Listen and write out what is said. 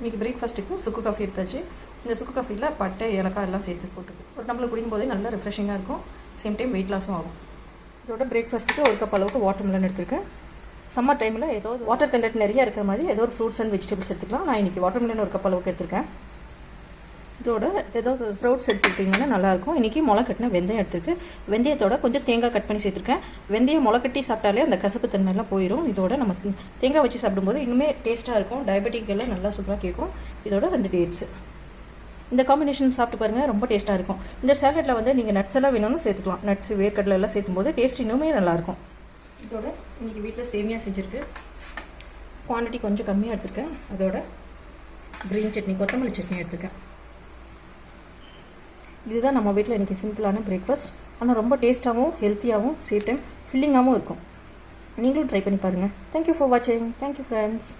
இன்றைக்கி பிரேக்ஃபாஸ்ட்டுக்கு சுக்கு காஃபி எடுத்தாச்சு. இந்த சுக்கு காஃபியில் பட்டை ஏலக்காய் எல்லாம் சேர்த்து போட்டுருக்கு. ஒரு டம்ளர் குடிக்கும் போதே நல்லா ரிஃப்ரெஷிங்காக இருக்கும். சேம் டைம் வெயிட் லாஸும் ஆகும். இதோட பிரேக்ஃபாஸ்ட்டுக்கு ஒரு கப் அளவுக்கு வாட்டர் மெலன் எடுத்திருக்கேன். சம்மர் டைமில் ஏதோ வாட்டர் கண்டென்ட் நிறைய இருக்கிற மாதிரி ஏதோ ஒரு ஃப்ரூட்ஸ் அண்ட் வெஜிடபிள்ஸ் எடுத்துக்கலாம். நான் இன்றைக்கி வாட்டர் மெலன் ஒரு கப் அளவுக்கு எடுத்திருக்கேன். இதோட ஏதோ ஸ்ப்ரவுட்ஸ் எடுத்துக்கிட்டிங்கன்னா நல்லாயிருக்கும். இன்றைக்கி முளை கட்டின வெந்தயம் எடுத்துருக்கு. வெந்தயத்தோட கொஞ்சம் தேங்காய் கட் பண்ணி சேர்த்துருக்கேன். வெந்தயம் முளை கட்டி சாப்பிட்டாலே அந்த கசப்பு தன்மையெல்லாம் போயிடும். இதோட நம்ம தேங்காய் வச்சு சாப்பிடும்போது இன்னுமே டேஸ்ட்டாக இருக்கும். டயபெட்டிக் எல்லாம் நல்லா சூப்பராக கேட்கும். இதோட 2 டேட்ஸு. இந்த காம்பினேஷன் சாப்பிட்டு பாருங்கள், ரொம்ப டேஸ்ட்டாக இருக்கும். இந்த சேலட்டில் வந்து நீங்கள் நட்ஸ் எல்லாம் வேணும்னு சேர்த்துக்கலாம். நட்ஸ் வேர்க்கடலை எல்லாம் சேர்த்தும் போது டேஸ்ட் இன்னுமே நல்லாயிருக்கும். இதோட இன்றைக்கி வீட்டில் சேமியா செஞ்சுருக்கு. குவான்டிட்டி கொஞ்சம் கம்மியாக எடுத்துருக்கேன். அதோட க்ரீன் சட்னி, கொத்தமல்லி சட்னி எடுத்துருக்கேன். இதுதான் நம்ம வீட்டில் இன்றைக்கி சிம்பிளான பிரேக்ஃபாஸ்ட். ஆனால் ரொம்ப டேஸ்ட்டாகவும் ஹெல்த்தியாகவும் சேம் டைம் ஃபில்லிங்காகவும் இருக்கும். நீங்களும் ட்ரை பண்ணி பாருங்கள். தேங்க்யூ ஃபார் வாட்சிங். Thank you friends.